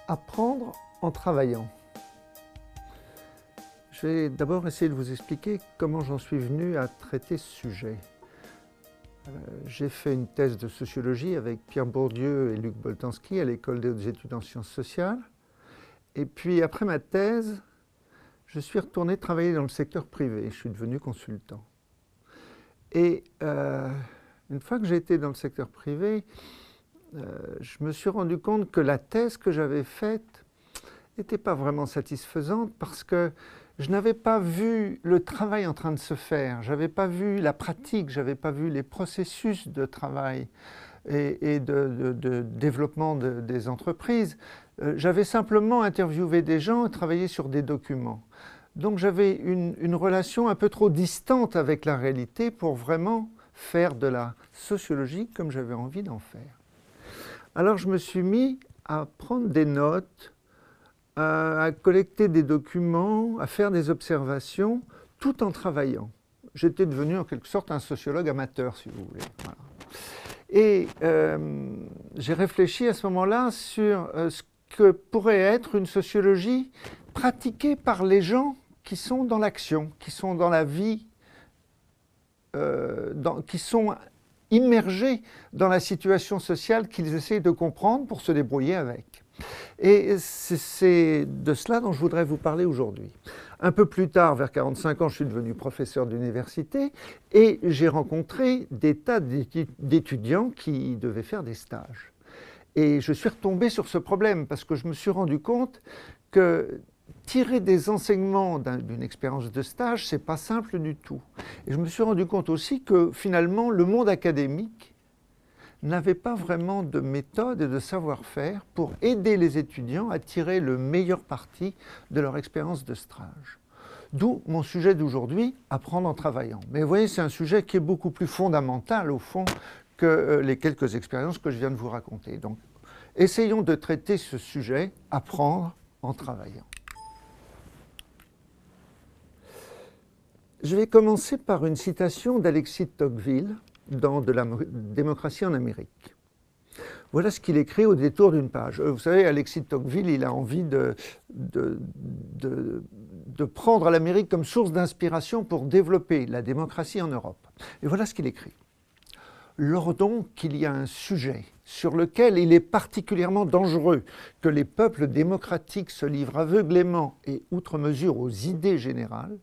Apprendre en travaillant. Je vais d'abord essayer de vous expliquer comment j'en suis venu à traiter ce sujet. J'ai fait une thèse de sociologie avec Pierre Bourdieu et Luc Boltanski à l'École des hautes études en sciences sociales. Et puis après ma thèse, je suis retourné travailler dans le secteur privé. Je suis devenu consultant. Et une fois que j'ai été dans le secteur privé, je me suis rendu compte que la thèse que j'avais faite n'était pas vraiment satisfaisante parce que je n'avais pas vu le travail en train de se faire, je n'avais pas vu la pratique, je n'avais pas vu les processus de travail et de développement des entreprises. J'avais simplement interviewé des gens et travaillé sur des documents. Donc j'avais une relation un peu trop distante avec la réalité pour vraiment faire de la sociologie comme j'avais envie d'en faire. Alors je me suis mis à prendre des notes, à collecter des documents, à faire des observations, tout en travaillant. J'étais devenu en quelque sorte un sociologue amateur, si vous voulez. Voilà. Et j'ai réfléchi à ce moment-là sur ce que pourrait être une sociologie pratiquée par les gens qui sont dans l'action, qui sont dans la vie, qui sont immergés dans la situation sociale qu'ils essayent de comprendre pour se débrouiller avec. Et c'est de cela dont je voudrais vous parler aujourd'hui. Un peu plus tard, vers 45 ans, je suis devenu professeur d'université et j'ai rencontré des tas d'étudiants qui devaient faire des stages. Et je suis retombé sur ce problème parce que je me suis rendu compte que tirer des enseignements d'une expérience de stage, ce n'est pas simple du tout. Et je me suis rendu compte aussi que finalement, le monde académique n'avait pas vraiment de méthode et de savoir-faire pour aider les étudiants à tirer le meilleur parti de leur expérience de stage. D'où mon sujet d'aujourd'hui, apprendre en travaillant. Mais vous voyez, c'est un sujet qui est beaucoup plus fondamental au fond que les quelques expériences que je viens de vous raconter. Donc, essayons de traiter ce sujet, apprendre en travaillant. Je vais commencer par une citation d'Alexis de Tocqueville dans De la démocratie en Amérique. Voilà ce qu'il écrit au détour d'une page. Vous savez, Alexis de Tocqueville, il a envie de prendre l'Amérique comme source d'inspiration pour développer la démocratie en Europe. Et voilà ce qu'il écrit. Lors donc qu'il y a un sujet sur lequel il est particulièrement dangereux que les peuples démocratiques se livrent aveuglément et outre mesure aux idées générales,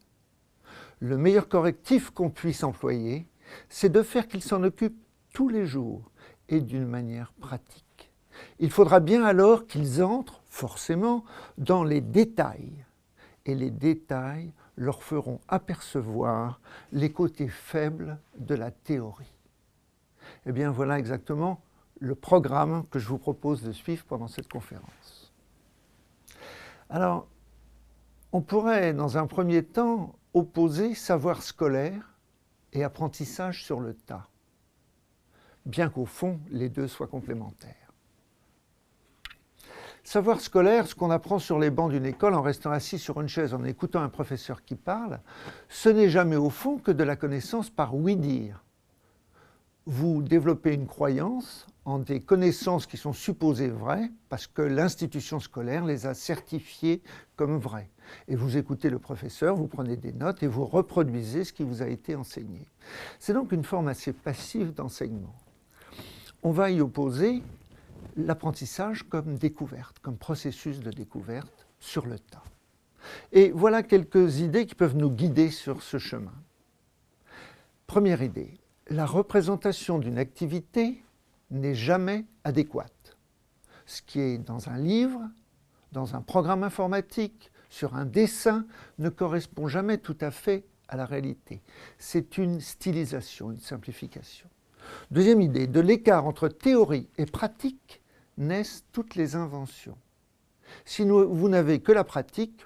le meilleur correctif qu'on puisse employer, c'est de faire qu'ils s'en occupent tous les jours et d'une manière pratique. Il faudra bien alors qu'ils entrent, forcément, dans les détails. Et les détails leur feront apercevoir les côtés faibles de la théorie. Eh bien, voilà exactement le programme que je vous propose de suivre pendant cette conférence. Alors, on pourrait, dans un premier temps, opposer savoir scolaire et apprentissage sur le tas, bien qu'au fond, les deux soient complémentaires. Savoir scolaire, ce qu'on apprend sur les bancs d'une école en restant assis sur une chaise en écoutant un professeur qui parle, ce n'est jamais au fond que de la connaissance par oui-dire. Vous développez une croyance en des connaissances qui sont supposées vraies parce que l'institution scolaire les a certifiées comme vraies. Et vous écoutez le professeur, vous prenez des notes et vous reproduisez ce qui vous a été enseigné. C'est donc une forme assez passive d'enseignement. On va y opposer l'apprentissage comme découverte, comme processus de découverte sur le tas. Et voilà quelques idées qui peuvent nous guider sur ce chemin. Première idée. La représentation d'une activité n'est jamais adéquate. Ce qui est dans un livre, dans un programme informatique, sur un dessin, ne correspond jamais tout à fait à la réalité. C'est une stylisation, une simplification. Deuxième idée, de l'écart entre théorie et pratique naissent toutes les inventions. Si vous n'avez que la pratique,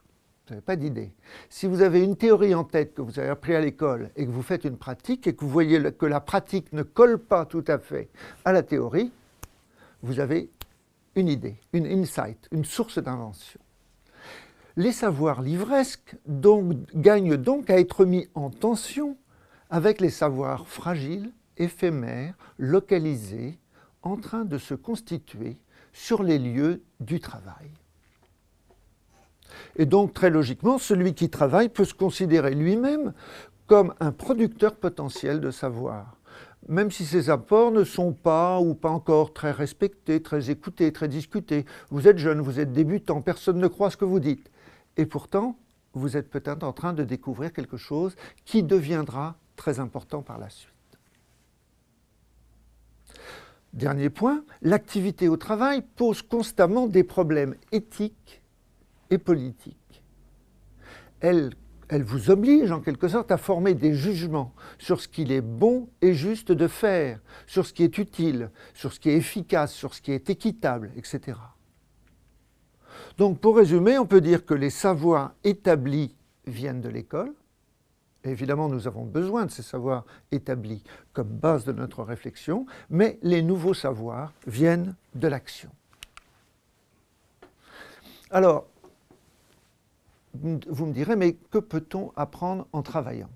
vous n'avez pas d'idée. Si vous avez une théorie en tête que vous avez appris à l'école et que vous faites une pratique et que vous voyez que la pratique ne colle pas tout à fait à la théorie, vous avez une idée, une insight, une source d'invention. Les savoirs livresques gagnent donc à être mis en tension avec les savoirs fragiles, éphémères, localisés, en train de se constituer sur les lieux du travail. Et donc, très logiquement, celui qui travaille peut se considérer lui-même comme un producteur potentiel de savoir. Même si ses apports ne sont pas ou pas encore très respectés, très écoutés, très discutés. Vous êtes jeune, vous êtes débutant, personne ne croit ce que vous dites. Et pourtant, vous êtes peut-être en train de découvrir quelque chose qui deviendra très important par la suite. Dernier point, l'activité au travail pose constamment des problèmes éthiques et politiques. Elle vous oblige en quelque sorte à former des jugements sur ce qu'il est bon et juste de faire, sur ce qui est utile, sur ce qui est efficace, sur ce qui est équitable, etc. Donc pour résumer, on peut dire que les savoirs établis viennent de l'école. Et évidemment, nous avons besoin de ces savoirs établis comme base de notre réflexion, mais les nouveaux savoirs viennent de l'action. Alors, vous me direz, mais que peut-on apprendre en travaillant?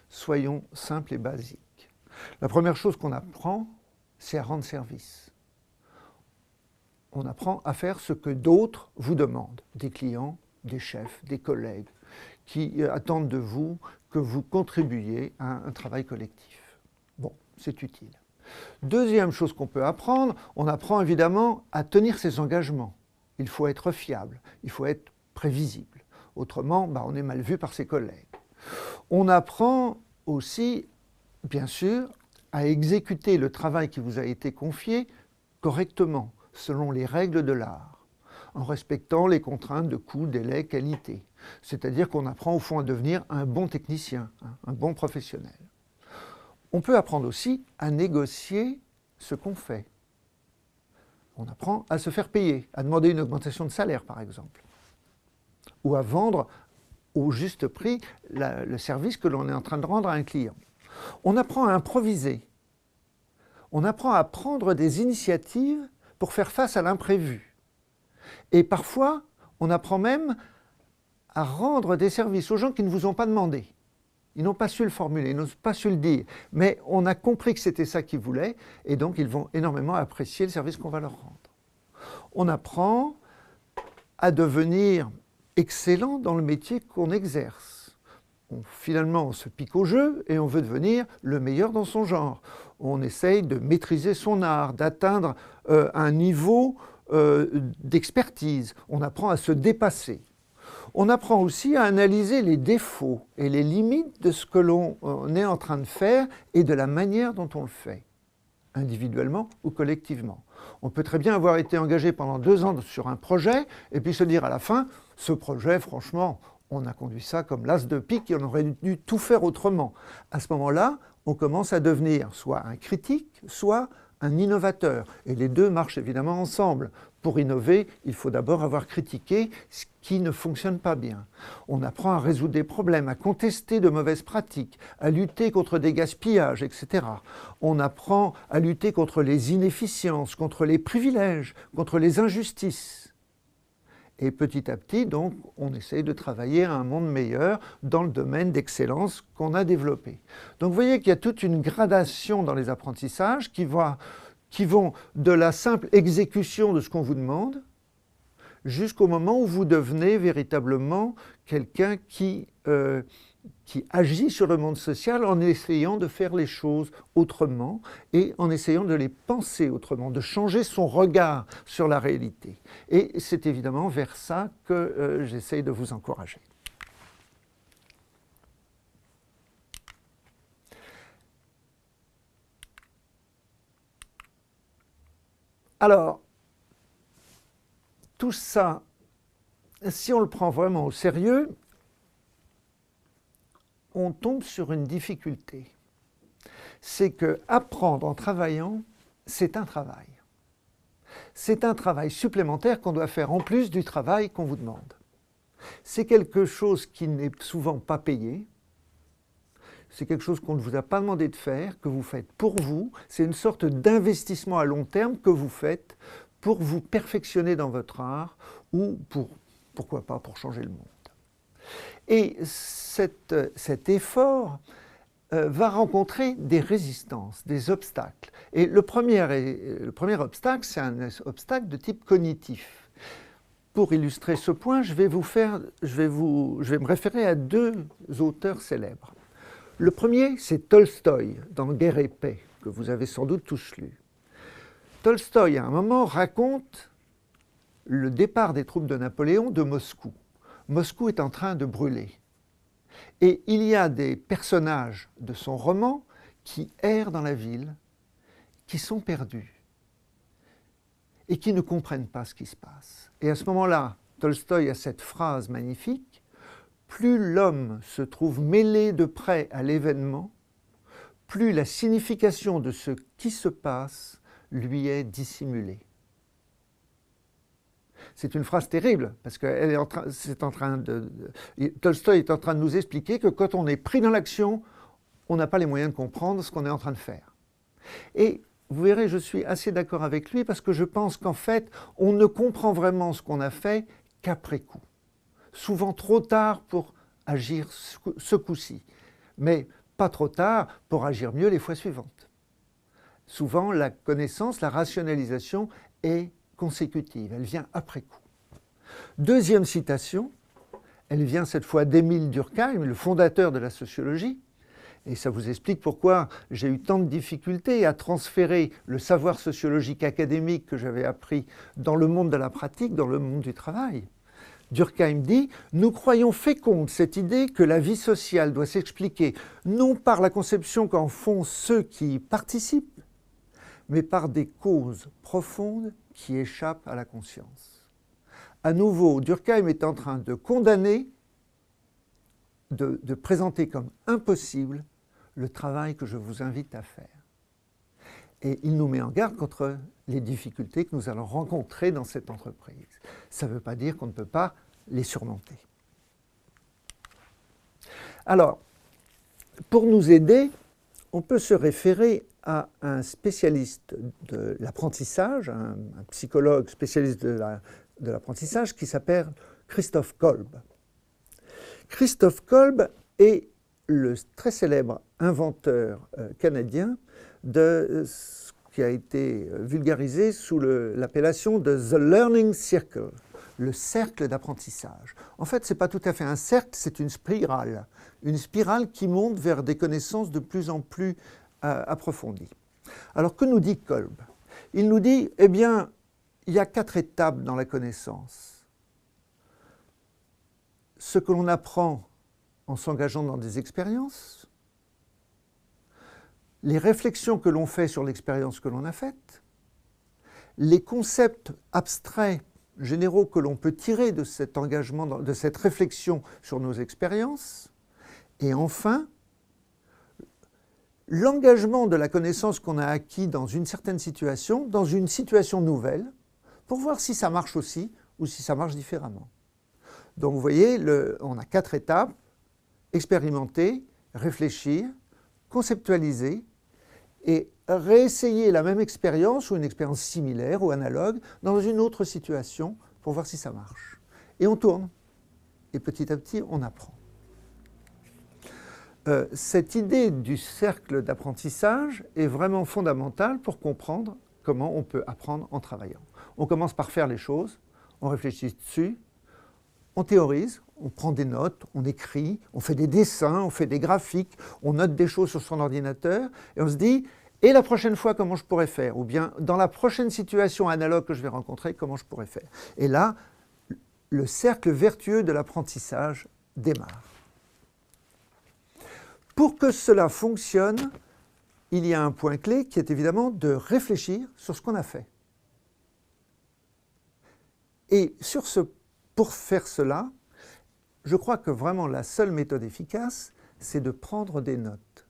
Soyons simples et basiques. La première chose qu'on apprend, c'est à rendre service. On apprend à faire ce que d'autres vous demandent, des clients, des chefs, des collègues, qui attendent de vous que vous contribuiez à un travail collectif. Bon, c'est utile. Deuxième chose qu'on peut apprendre, on apprend évidemment à tenir ses engagements. Il faut être fiable, il faut être prévisible. Autrement, on est mal vu par ses collègues. On apprend aussi, bien sûr, à exécuter le travail qui vous a été confié correctement, selon les règles de l'art, en respectant les contraintes de coût, délai, qualité. C'est-à-dire qu'on apprend au fond à devenir un bon technicien, un bon professionnel. On peut apprendre aussi à négocier ce qu'on fait. On apprend à se faire payer, à demander une augmentation de salaire par exemple, ou à vendre au juste prix le service que l'on est en train de rendre à un client. On apprend à improviser. On apprend à prendre des initiatives pour faire face à l'imprévu. Et parfois, on apprend même à rendre des services aux gens qui ne vous ont pas demandé. Ils n'ont pas su le formuler, ils n'ont pas su le dire, mais on a compris que c'était ça qu'ils voulaient, et donc ils vont énormément apprécier le service qu'on va leur rendre. On apprend à devenir excellent dans le métier qu'on exerce. Finalement, on se pique au jeu et on veut devenir le meilleur dans son genre. On essaye de maîtriser son art, d'atteindre un niveau d'expertise. On apprend à se dépasser. On apprend aussi à analyser les défauts et les limites de ce que l'on est en train de faire et de la manière dont on le fait, individuellement ou collectivement. On peut très bien avoir été engagé pendant 2 ans sur un projet et puis se dire à la fin, ce projet, franchement, on a conduit ça comme l'as de pique et on aurait dû tout faire autrement. À ce moment-là, on commence à devenir soit un critique, soit un innovateur. Et les deux marchent évidemment ensemble. Pour innover, il faut d'abord avoir critiqué ce qui ne fonctionne pas bien. On apprend à résoudre des problèmes, à contester de mauvaises pratiques, à lutter contre des gaspillages, etc. On apprend à lutter contre les inefficiences, contre les privilèges, contre les injustices. Et petit à petit, donc, on essaye de travailler à un monde meilleur dans le domaine d'excellence qu'on a développé. Donc vous voyez qu'il y a toute une gradation dans les apprentissages qui vont de la simple exécution de ce qu'on vous demande jusqu'au moment où vous devenez véritablement quelqu'un qui agit sur le monde social en essayant de faire les choses autrement et en essayant de les penser autrement, de changer son regard sur la réalité. Et c'est évidemment vers ça que j'essaye de vous encourager. Alors, tout ça, si on le prend vraiment au sérieux, on tombe sur une difficulté. C'est que apprendre en travaillant, c'est un travail. C'est un travail supplémentaire qu'on doit faire en plus du travail qu'on vous demande. C'est quelque chose qui n'est souvent pas payé. C'est quelque chose qu'on ne vous a pas demandé de faire, que vous faites pour vous. C'est une sorte d'investissement à long terme que vous faites pour vous perfectionner dans votre art ou pourquoi pas, pour changer le monde. Et cet effort va rencontrer des résistances, des obstacles. Et le premier obstacle, c'est un obstacle de type cognitif. pour illustrer ce point, je vais me référer à deux auteurs célèbres. Le premier, c'est Tolstoï, dans Guerre et paix, que vous avez sans doute tous lu. Tolstoï, à un moment, raconte le départ des troupes de Napoléon de Moscou. Moscou est en train de brûler. Et il y a des personnages de son roman qui errent dans la ville, qui sont perdus et qui ne comprennent pas ce qui se passe. Et à ce moment-là, Tolstoï a cette phrase magnifique: « Plus l'homme se trouve mêlé de près à l'événement, plus la signification de ce qui se passe lui est dissimulée. » C'est une phrase terrible, parce que Tolstoï est en train de nous expliquer que quand on est pris dans l'action, on n'a pas les moyens de comprendre ce qu'on est en train de faire. Et vous verrez, je suis assez d'accord avec lui, parce que je pense qu'en fait, on ne comprend vraiment ce qu'on a fait qu'après coup. Souvent trop tard pour agir ce coup-ci, mais pas trop tard pour agir mieux les fois suivantes. Souvent, la connaissance, la rationalisation est consécutive, elle vient après coup. Deuxième citation, elle vient cette fois d'Émile Durkheim, le fondateur de la sociologie, et ça vous explique pourquoi j'ai eu tant de difficultés à transférer le savoir sociologique académique que j'avais appris dans le monde de la pratique, dans le monde du travail. Durkheim dit « Nous croyons féconde cette idée que la vie sociale doit s'expliquer non par la conception qu'en font ceux qui y participent, mais par des causes profondes qui échappent à la conscience. » À nouveau, Durkheim est en train de condamner, de présenter comme impossible le travail que je vous invite à faire. Et il nous met en garde contre les difficultés que nous allons rencontrer dans cette entreprise. Ça ne veut pas dire qu'on ne peut pas les surmonter. Alors, pour nous aider, on peut se référer à un spécialiste de l'apprentissage, un psychologue spécialiste de l'apprentissage qui s'appelle Christophe Kolb. Christophe Kolb est le très célèbre inventeur canadien de ce qui a été vulgarisé sous l'appellation de « The Learning Circle », le cercle d'apprentissage. En fait, ce n'est pas tout à fait un cercle, c'est une spirale qui monte vers des connaissances de plus en plus approfondies. Alors, que nous dit Kolb? Il nous dit, eh bien, il y a 4 étapes dans la connaissance. Ce que l'on apprend en s'engageant dans des expériences, les réflexions que l'on fait sur l'expérience que l'on a faite, les concepts abstraits, généraux que l'on peut tirer de cet engagement, de cette réflexion sur nos expériences, et enfin, l'engagement de la connaissance qu'on a acquis dans une certaine situation, dans une situation nouvelle, pour voir si ça marche aussi ou si ça marche différemment. Donc vous voyez, on a 4 étapes: expérimenter, réfléchir, conceptualiser et réessayer la même expérience ou une expérience similaire ou analogue dans une autre situation pour voir si ça marche. Et on tourne. Et petit à petit, on apprend. Cette idée du cercle d'apprentissage est vraiment fondamentale pour comprendre comment on peut apprendre en travaillant. On commence par faire les choses, on réfléchit dessus, on théorise, on prend des notes, on écrit, on fait des dessins, on fait des graphiques, on note des choses sur son ordinateur et on se dit « et la prochaine fois, comment je pourrais faire ?» ou bien « dans la prochaine situation analogue que je vais rencontrer, comment je pourrais faire ?» Et là, le cercle vertueux de l'apprentissage démarre. Pour que cela fonctionne, il y a un point clé qui est évidemment de réfléchir sur ce qu'on a fait. Et pour faire cela, je crois que vraiment la seule méthode efficace, c'est de prendre des notes,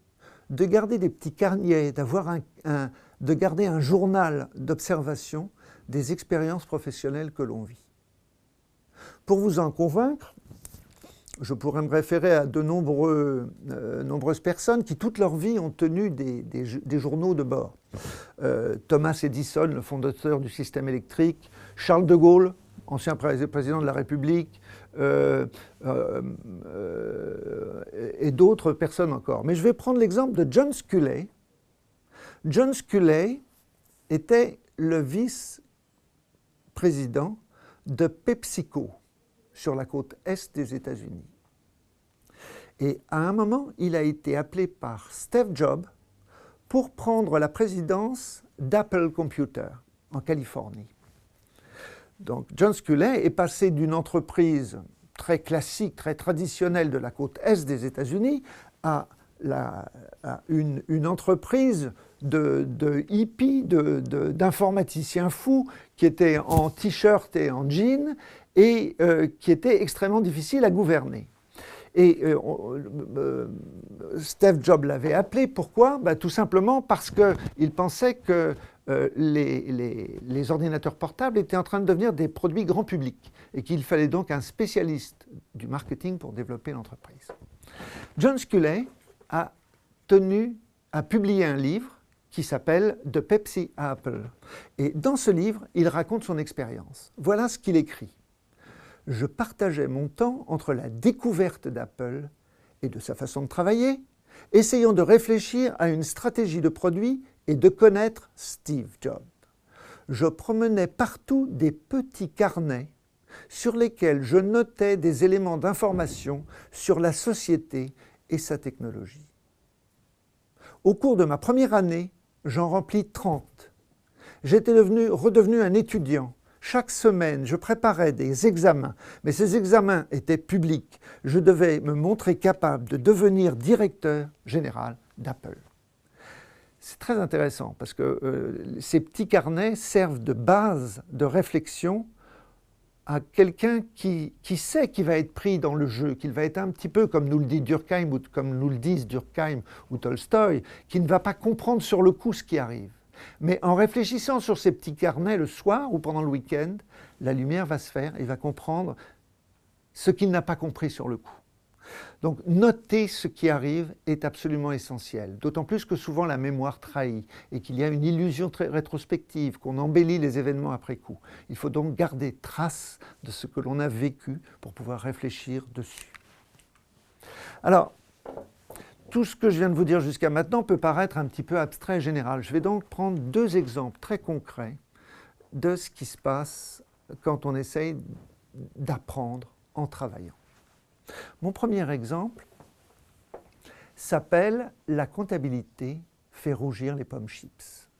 de garder des petits carnets, de garder un journal d'observation des expériences professionnelles que l'on vit. Pour vous en convaincre, je pourrais me référer à de nombreuses personnes qui, toute leur vie, ont tenu des journaux de bord. Thomas Edison, le fondateur du système électrique, Charles de Gaulle, ancien président de la République, et d'autres personnes encore. Mais je vais prendre l'exemple de John Sculley. John Sculley était le vice-président de PepsiCo sur la côte est des États-Unis. Et à un moment, il a été appelé par Steve Jobs pour prendre la présidence d'Apple Computer en Californie. Donc John Sculley est passé d'une entreprise très classique, très traditionnelle de la côte est des États-Unis à une entreprise de hippies, d'informaticiens fous qui étaient en t-shirt et en jean et qui était extrêmement difficile à gouverner. Et Steve Jobs l'avait appelé. Pourquoi? Tout simplement parce qu'il pensait que les ordinateurs portables étaient en train de devenir des produits grand public et qu'il fallait donc un spécialiste du marketing pour développer l'entreprise. John Sculley a publié un livre qui s'appelle « De Pepsi à Apple ». Et dans ce livre, il raconte son expérience. Voilà ce qu'il écrit. « Je partageais mon temps entre la découverte d'Apple et de sa façon de travailler, essayant de réfléchir à une stratégie de produit et de connaître Steve Jobs. Je promenais partout des petits carnets sur lesquels je notais des éléments d'information sur la société et sa technologie. Au cours de ma première année, j'en remplis 30. J'étais redevenu un étudiant. Chaque semaine, je préparais des examens, mais ces examens étaient publics. Je devais me montrer capable de devenir directeur général d'Apple. » C'est très intéressant parce que ces petits carnets servent de base de réflexion à quelqu'un qui sait qu'il va être pris dans le jeu, qu'il va être un petit peu comme nous le dit Durkheim ou comme nous le disent Durkheim ou Tolstoï, qui ne va pas comprendre sur le coup ce qui arrive. Mais en réfléchissant sur ces petits carnets le soir ou pendant le week-end, la lumière va se faire et il va comprendre ce qu'il n'a pas compris sur le coup. Donc noter ce qui arrive est absolument essentiel, d'autant plus que souvent la mémoire trahit et qu'il y a une illusion très rétrospective, qu'on embellit les événements après coup. Il faut donc garder trace de ce que l'on a vécu pour pouvoir réfléchir dessus. Alors, tout ce que je viens de vous dire jusqu'à maintenant peut paraître un petit peu abstrait et général. Je vais donc prendre deux exemples très concrets de ce qui se passe quand on essaye d'apprendre en travaillant. Mon premier exemple s'appelle « La comptabilité fait rougir les pommes chips ».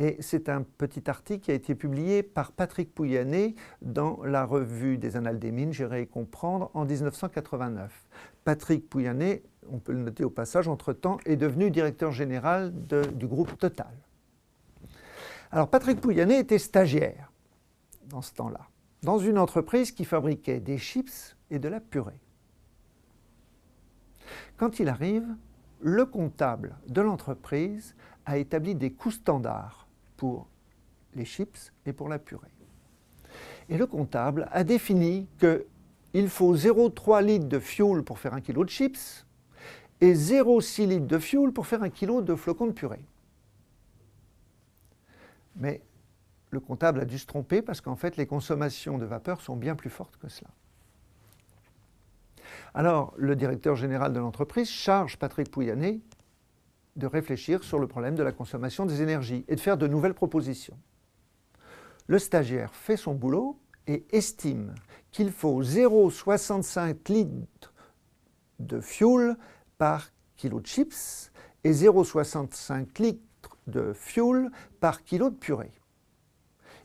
Et c'est un petit article qui a été publié par Patrick Pouyanné dans la revue des Annales des Mines, Gérer et comprendre, en 1989. Patrick Pouyanné, on peut le noter au passage, entre-temps, est devenu directeur général du groupe Total. Alors Patrick Pouyanné était stagiaire dans ce temps-là, dans une entreprise qui fabriquait des chips et de la purée. Quand il arrive, le comptable de l'entreprise a établi des coûts standards pour les chips et pour la purée. Et le comptable a défini qu'il faut 0,3 litres de fioul pour faire 1 kg de chips et 0,6 litres de fioul pour faire 1 kg de flocons de purée. Mais le comptable a dû se tromper parce qu'en fait, les consommations de vapeur sont bien plus fortes que cela. Alors, le directeur général de l'entreprise charge Patrick Pouyanné de réfléchir sur le problème de la consommation des énergies et de faire de nouvelles propositions. Le stagiaire fait son boulot et estime qu'il faut 0,65 litres de fioul par kilo de chips et 0,65 litres de fioul par kilo de purée.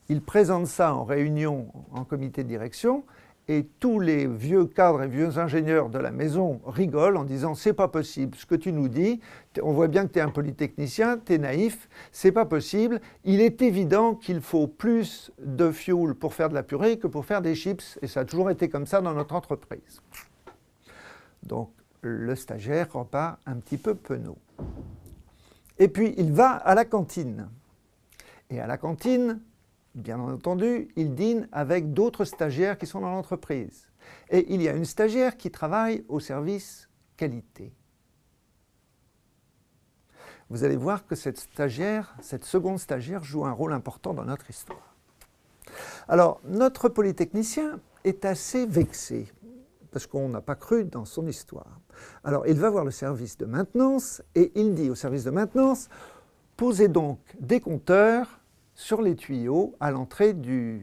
Il présente ça en réunion, en comité de direction, et tous les vieux cadres et vieux ingénieurs de la maison rigolent en disant « c'est pas possible, ce que tu nous dis, on voit bien que tu es un polytechnicien, tu es naïf, c'est pas possible, il est évident qu'il faut plus de fioul pour faire de la purée que pour faire des chips, et ça a toujours été comme ça dans notre entreprise. » Donc le stagiaire repart un petit peu penaud. Et puis il va à la cantine. Et à la cantine, bien entendu, il dîne avec d'autres stagiaires qui sont dans l'entreprise. Et il y a une stagiaire qui travaille au service qualité. Vous allez voir que cette seconde stagiaire, joue un rôle important dans notre histoire. Alors, notre polytechnicien est assez vexé, parce qu'on n'a pas cru dans son histoire. Alors, il va voir le service de maintenance, et il dit au service de maintenance, posez donc des compteurs sur les tuyaux à l'entrée de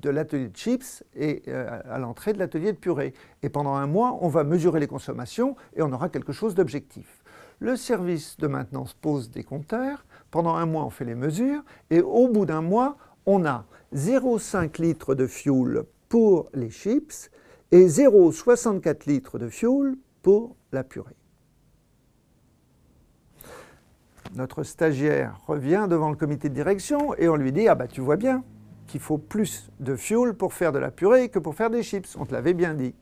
l'atelier de chips et à l'entrée de l'atelier de purée. Et pendant un mois, on va mesurer les consommations et on aura quelque chose d'objectif. Le service de maintenance pose des compteurs. Pendant un mois, on fait les mesures. Et au bout d'un mois, on a 0,5 litres de fuel pour les chips et 0,64 litres de fuel pour la purée. Notre stagiaire revient devant le comité de direction et on lui dit « Ah bah tu vois bien qu'il faut plus de fuel pour faire de la purée que pour faire des chips, on te l'avait bien dit. »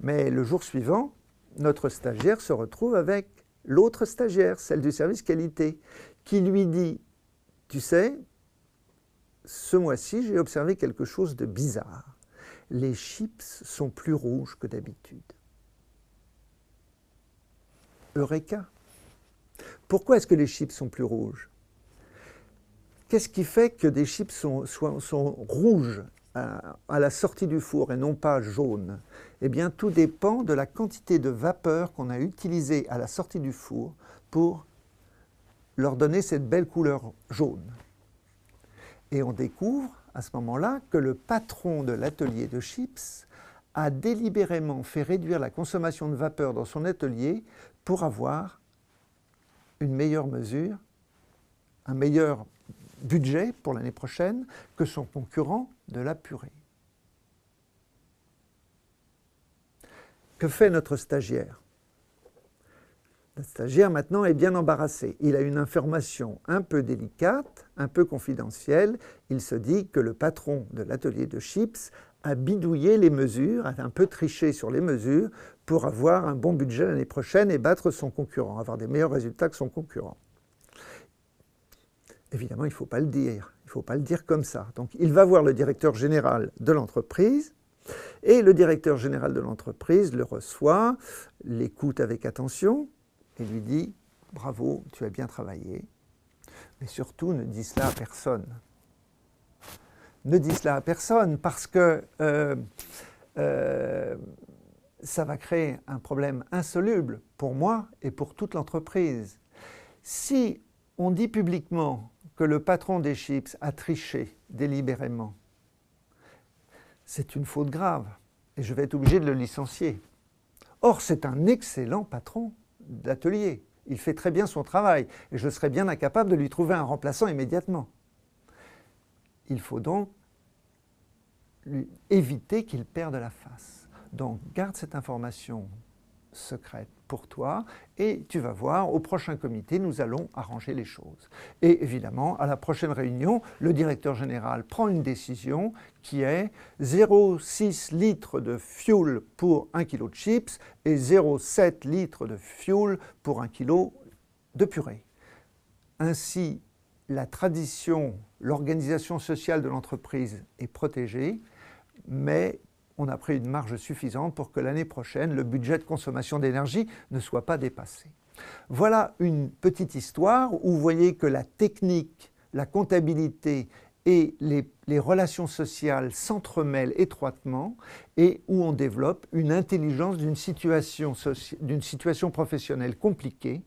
Mais le jour suivant, notre stagiaire se retrouve avec l'autre stagiaire, celle du service qualité, qui lui dit « Tu sais, ce mois-ci, j'ai observé quelque chose de bizarre. Les chips sont plus rouges que d'habitude. » Eureka! Pourquoi est-ce que les chips sont plus rouges? Qu'est-ce qui fait que des chips sont rouges à la sortie du four et non pas jaunes? Eh bien, tout dépend de la quantité de vapeur qu'on a utilisée à la sortie du four pour leur donner cette belle couleur jaune. Et on découvre à ce moment-là que le patron de l'atelier de chips a délibérément fait réduire la consommation de vapeur dans son atelier pour avoir une meilleure mesure, un meilleur budget pour l'année prochaine que son concurrent de la purée. Que fait notre stagiaire? Notre stagiaire maintenant est bien embarrassé. Il a une information un peu délicate, un peu confidentielle. Il se dit que le patron de l'atelier de chips a bidouillé les mesures, a un peu triché sur les mesures pour avoir un bon budget l'année prochaine et battre son concurrent, avoir des meilleurs résultats que son concurrent. Évidemment, il ne faut pas le dire. Il ne faut pas le dire comme ça. Donc, il va voir le directeur général de l'entreprise et le directeur général de l'entreprise le reçoit, l'écoute avec attention et lui dit « Bravo, tu as bien travaillé, mais surtout ne dis cela à personne. » Ne dis cela à personne parce que ça va créer un problème insoluble pour moi et pour toute l'entreprise. Si on dit publiquement que le patron des chips a triché délibérément, c'est une faute grave et je vais être obligé de le licencier. Or, c'est un excellent patron d'atelier. Il fait très bien son travail et je serais bien incapable de lui trouver un remplaçant immédiatement. Il faut donc éviter qu'il perde la face. Donc, garde cette information secrète pour toi et tu vas voir, au prochain comité, nous allons arranger les choses. Et évidemment, à la prochaine réunion, le directeur général prend une décision qui est 0,6 litres de fuel pour 1 kg de chips et 0,7 litres de fuel pour 1 kg de purée. Ainsi, la tradition, l'organisation sociale de l'entreprise est protégée, mais on a pris une marge suffisante pour que l'année prochaine, le budget de consommation d'énergie ne soit pas dépassé. Voilà une petite histoire où vous voyez que la technique, la comptabilité et les relations sociales s'entremêlent étroitement et où on développe une intelligence d'une situation professionnelle compliquée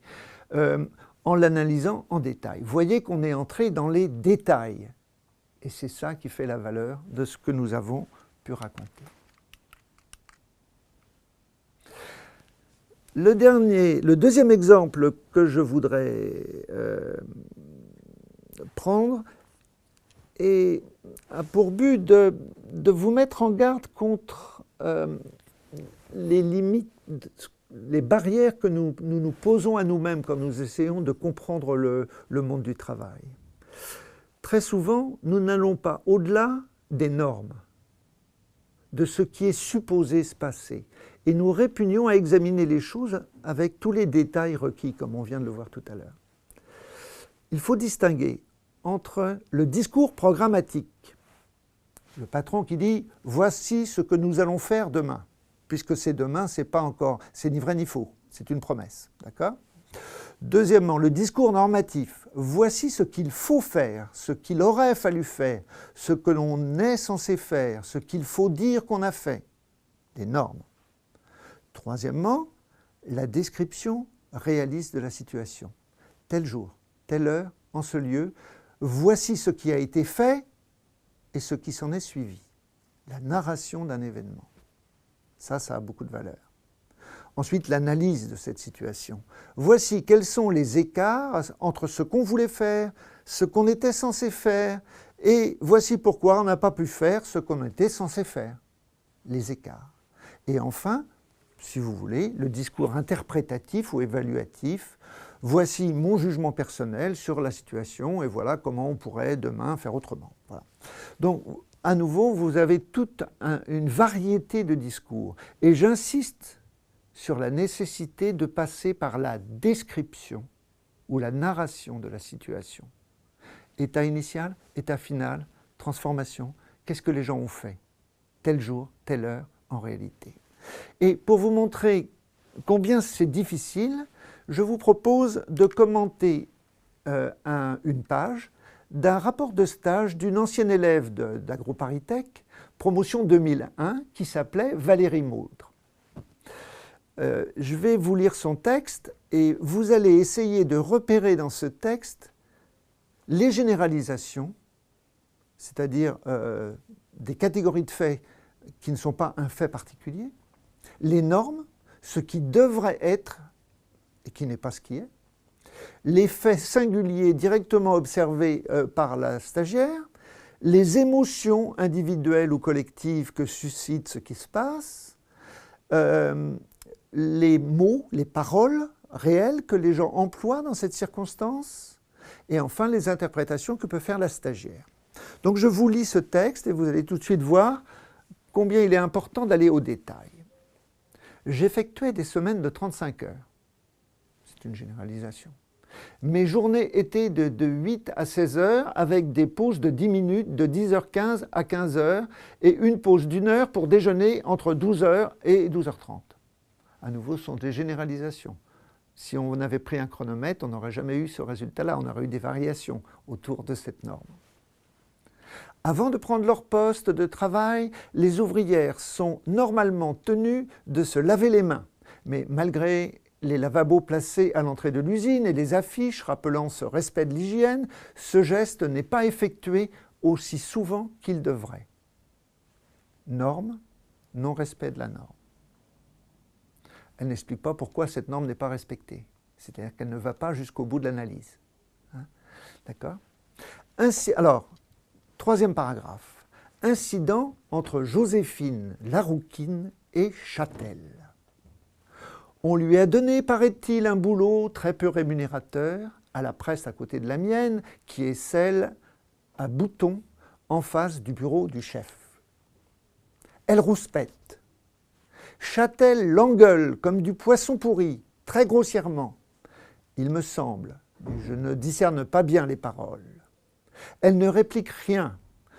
en l'analysant en détail. Vous voyez qu'on est entré dans les détails et c'est ça qui fait la valeur de ce que nous avons pu raconter. Le deuxième exemple que je voudrais prendre a pour but de vous mettre en garde contre les limites, les barrières que nous nous posons à nous-mêmes quand nous essayons de comprendre le monde du travail. Très souvent, nous n'allons pas au-delà des normes, de ce qui est supposé se passer. Et nous répugnons à examiner les choses avec tous les détails requis, comme on vient de le voir tout à l'heure. Il faut distinguer entre le discours programmatique, le patron qui dit « voici ce que nous allons faire demain », puisque c'est demain, c'est pas encore, c'est ni vrai ni faux, c'est une promesse, d'accord ? Deuxièmement, le discours normatif, voici ce qu'il faut faire, ce qu'il aurait fallu faire, ce que l'on est censé faire, ce qu'il faut dire qu'on a fait, des normes. Troisièmement, la description réaliste de la situation. Tel jour, telle heure, en ce lieu, voici ce qui a été fait et ce qui s'en est suivi. La narration d'un événement. Ça a beaucoup de valeur. Ensuite, l'analyse de cette situation. Voici quels sont les écarts entre ce qu'on voulait faire, ce qu'on était censé faire, et voici pourquoi on n'a pas pu faire ce qu'on était censé faire. Les écarts. Et enfin, si vous voulez, le discours interprétatif ou évaluatif. Voici mon jugement personnel sur la situation et voilà comment on pourrait demain faire autrement. Voilà. Donc, à nouveau, vous avez toute une variété de discours. Et j'insiste sur la nécessité de passer par la description ou la narration de la situation. État initial, état final, transformation. Qu'est-ce que les gens ont fait? Tel jour, telle heure, en réalité. Et pour vous montrer combien c'est difficile, je vous propose de commenter une page d'un rapport de stage d'une ancienne élève d'AgroParisTech, promotion 2001, qui s'appelait Valérie Maudre. Je vais vous lire son texte et vous allez essayer de repérer dans ce texte les généralisations, c'est-à-dire des catégories de faits qui ne sont pas un fait particulier, les normes, ce qui devrait être et qui n'est pas ce qui est, les faits singuliers directement observés par la stagiaire, les émotions individuelles ou collectives que suscite ce qui se passe, les mots, les paroles réelles que les gens emploient dans cette circonstance, et enfin les interprétations que peut faire la stagiaire. Donc je vous lis ce texte et vous allez tout de suite voir combien il est important d'aller au détail. J'effectuais des semaines de 35 heures. C'est une généralisation. Mes journées étaient de 8 à 16 heures avec des pauses de 10 minutes de 10h15 à 15h et une pause d'1 heure pour déjeuner entre 12h et 12h30. À nouveau, ce sont des généralisations. Si on avait pris un chronomètre, on n'aurait jamais eu ce résultat-là, on aurait eu des variations autour de cette norme. Avant de prendre leur poste de travail, les ouvrières sont normalement tenues de se laver les mains. Mais malgré les lavabos placés à l'entrée de l'usine et les affiches rappelant ce respect de l'hygiène, ce geste n'est pas effectué aussi souvent qu'il devrait. Norme, non-respect de la norme. Elle n'explique pas pourquoi cette norme n'est pas respectée. C'est-à-dire qu'elle ne va pas jusqu'au bout de l'analyse. Hein? D'accord? Ainsi, alors, troisième paragraphe. Incident entre Joséphine Larouquine et Châtel. On lui a donné, paraît-il, un boulot très peu rémunérateur à la presse à côté de la mienne, qui est celle à Bouton, en face du bureau du chef. Elle rouspète. Châtel l'engueule comme du poisson pourri, très grossièrement. Il me semble, mais je ne discerne pas bien les paroles. Elle ne réplique rien,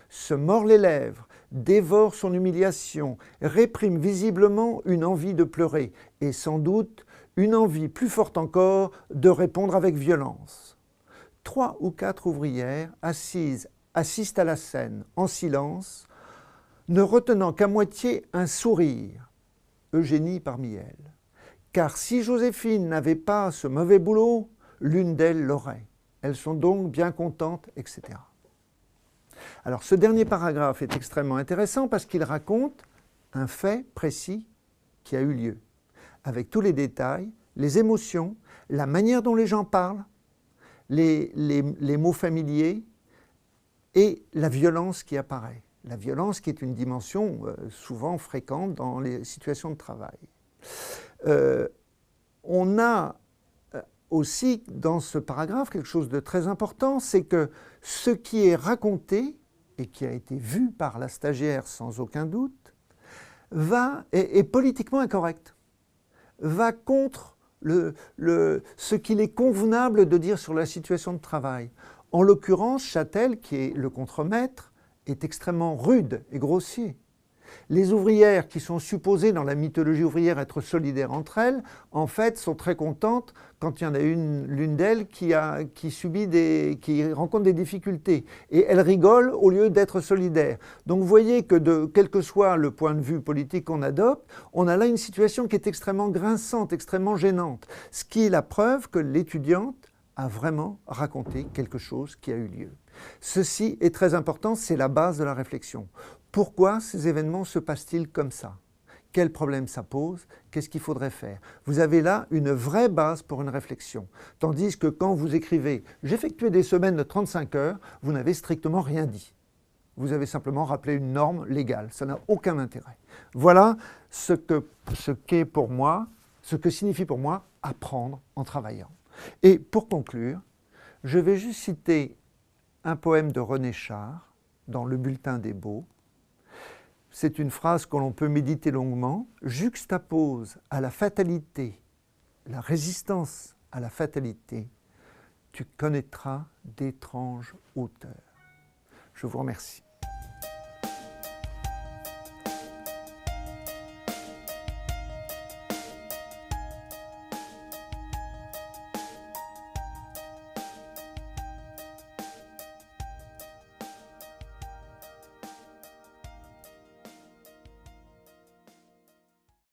se mord les lèvres, dévore son humiliation, réprime visiblement une envie de pleurer et sans doute une envie plus forte encore de répondre avec violence. 3 ou 4 ouvrières assises assistent à la scène en silence, ne retenant qu'à moitié un sourire, Eugénie parmi elles. Car si Joséphine n'avait pas ce mauvais boulot, l'une d'elles l'aurait. Elles sont donc bien contentes, etc. Alors ce dernier paragraphe est extrêmement intéressant parce qu'il raconte un fait précis qui a eu lieu, avec tous les détails, les émotions, la manière dont les gens parlent, les mots familiers et la violence qui apparaît. La violence qui est une dimension souvent fréquente dans les situations de travail. On a aussi dans ce paragraphe quelque chose de très important, c'est que ce qui est raconté et qui a été vu par la stagiaire sans aucun doute, est politiquement incorrect, va contre ce qu'il est convenable de dire sur la situation de travail. En l'occurrence, Châtel, qui est le contremaître, est extrêmement rude et grossier. Les ouvrières qui sont supposées dans la mythologie ouvrière être solidaires entre elles, en fait, sont très contentes quand il y en a l'une d'elles qui rencontre des difficultés. Et elles rigolent au lieu d'être solidaires. Donc vous voyez que quel que soit le point de vue politique qu'on adopte, on a là une situation qui est extrêmement grinçante, extrêmement gênante. Ce qui est la preuve que l'étudiante a vraiment raconté quelque chose qui a eu lieu. Ceci est très important, c'est la base de la réflexion. Pourquoi ces événements se passent-ils comme ça? Quel problème ça pose? Qu'est-ce qu'il faudrait faire? Vous avez là une vraie base pour une réflexion. Tandis que quand vous écrivez « j'effectuais des semaines de 35 heures », vous n'avez strictement rien dit. Vous avez simplement rappelé une norme légale. Ça n'a aucun intérêt. Voilà ce que signifie pour moi apprendre en travaillant. Et pour conclure, je vais juste citer un poème de René Char dans Le Bulletin des Beaux. C'est une phrase que l'on peut méditer longuement. Juxtapose à la fatalité, la résistance à la fatalité, tu connaîtras d'étranges hauteurs. Je vous remercie.